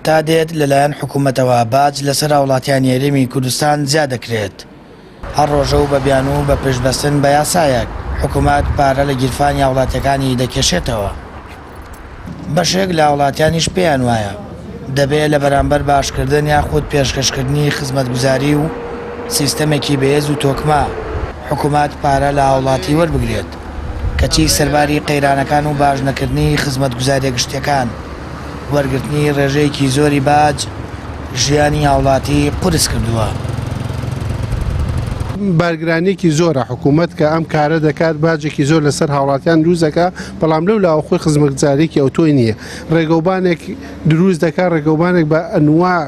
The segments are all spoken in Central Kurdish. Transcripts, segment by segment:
تا دێت لەلایەن حکوومەتەوە باج لەسەر هاوڵاتیان هێرێمی کوردستان زیاد دەکرێت. هەر ڕۆژە و بە بیان و بە پشتبەستن بە یاسایەک حکوومەت پارە لە گیرفانی هاوڵاتیەکانی دەکێشێتەوە. بەشێک لە هاوڵاتیانیش پێیان وایە دەبێت لە بەرامبەر باشکردن یاخود پێشکەشکردنی خزمەتگوزاری و سیستەمێکی بەهێز و تۆکمە حکوومەت پارە لە هاوڵاتی وەربگرێت کەچی سەرباری قەیرانەکان و باش نەکردنی خزمەتگوزاریە گشتیەکان وەرگرتنی ڕێژەیەکی زۆری باج ژیانی هاوڵاتی قورس کردووە. بارگرانێکی زۆرە حکوومەت کە ئەم کارە دەکات باجێکی زۆر لەسەر هاوڵاتیان دروستەکە بەڵام لەو لاوەخۆی خزمەتگوزارێکی ئەوتۆی نییە. ڕێگەوبانێک دروست دەکات ڕێگەوبانێک بە ئەنواع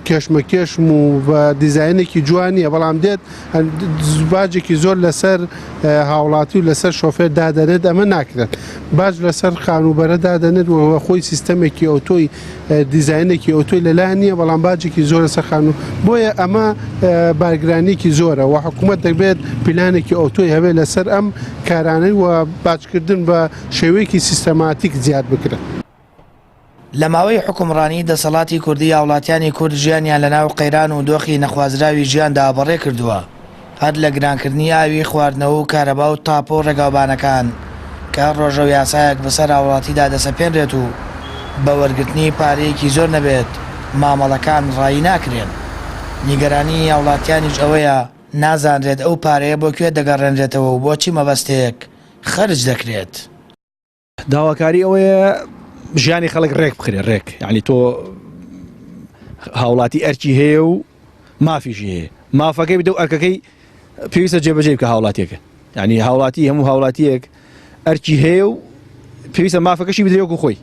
کێشمەکێشم و بە دیزاینێکی جوانیە بەڵام دێت باجێکی زۆر لەسەر هاوڵاتی و لەسەر شۆفێر دادەنێت ئەمە ناکرێت. باج لەسەر خانوبەرە دادەنێت و خۆی سیستەمێکی ئۆتۆی دیزاینێکی ئۆتۆی لەلایەن نییە بەڵام باجێکی زۆر لەسەر خانوو بۆیە ئەمە بارگرانێکی زۆرە و حکوومەت دەبێت پلانێکی ئۆتۆی هەبێت لەسەر ئەم کارانەی و باجکردن بە شێوەیەکی سیستەماتیک زیاد بکرێت. لە ماوەی حکومڕانی دەسەڵاتی کوردی هاوڵاتیانی کورد ژیانیان لەناو قەیران و دۆخی نەخوازراوی ژیاندا ئابڕێ کردووە هەر لە گرانکردنی ئاوی خواردنەوە و کارەبا و تاپۆ و ڕێگاوبانەکان کە ڕۆژە و یاسایەک بەسەر هاوڵاتیدا دەسەپێنرێت و بە وەرگرتنی پارەیەکی زۆر نەبێت مامەڵەکان ڕایی ناکرێن. نیگەرانی هاوڵاتیانیش ئەوەیە نازانرێت ئەو پارەیە بۆ کوێ دەگەڕێنرێتەوە و بۆچی مەبەستەیەک خەرج دەکرێت. داواکاری ئەوەیە ژیانی خەڵک ڕێک بخرێ ڕێک یعنی تۆ هاوڵاتی ئەرکی هەیە و مافیشی هەیە مافەکەی بدە و ئەرکەکەی پێویستە جێبەجێ بکە هاوڵاتیەکە یعنی هاوڵاتی هەموو هاوڵاتیەک ئەرکی هەیە و پێویستە مافەکەشی بدرێوەکو خۆی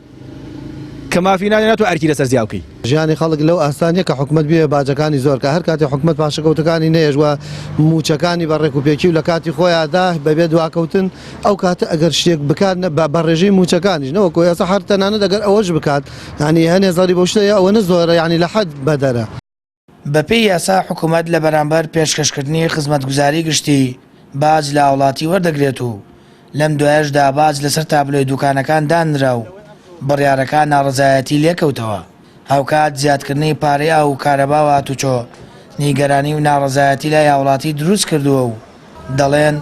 کە مافی نادێنێت و ئەرکی لەسەر زیاو بکەی. ژیانی خەڵک لەو ئاسانیە کە حکوومەت بێ باجەکانی زۆر کە هەر کاتی حکوومەت پاشەکەوتەکانی نێژوە موچەکانی بە ڕێکوپێکی و لە کاتی خۆیاندا بەبێ دواکەوتن ئەو کاتە ئەگەر شتێک بکات بە ڕێژەی موچەکانیش نەوە کۆیاسە هەر تەنانەت ئەگەر ئەوەش بکات ینی هەنێ زەری بۆ شتەیە ئەوەنە زۆرە ینی لە حەد بەدەرە. بەپێی یاسا حکوومەت لە بەرامبەر پێشکەشکردنی خزمەتگوزاری گشتی باج لە هاوڵاتی وەردەگرێت و لەم دوایشدا باج لەسەر تابلۆی دوکانەکان دانرا و بڕیارەکان ناڕزایەتی لێکەوتەوە. هاوکات زیادکردنی پارەیە و کارەبا و هاتوچۆ نیگەرانی و ناڕزایەتی لای هاوڵاتی دروست کردووە و دەڵێن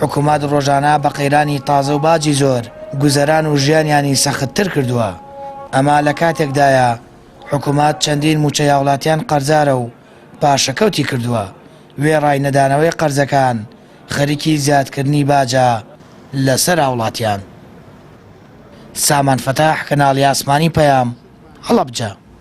حکوومەت ڕۆژانە بە قەیرانی تازە و باجی زۆر گوزەران و ژیانیانی سەختتر کردووە. ئەما لە کاتێکدایە حکوومەت چەندین موچەی هاوڵاتیان قەرزارە و پاشەکەوتی کردووە وێ ڕای نەدانەوەی قەرزەکان خەریکی زیادکردنی باجە لەسەر هاوڵاتیان. سامان فەتاح کەناڵی ئاسمانی پەیام هەڵەبجە.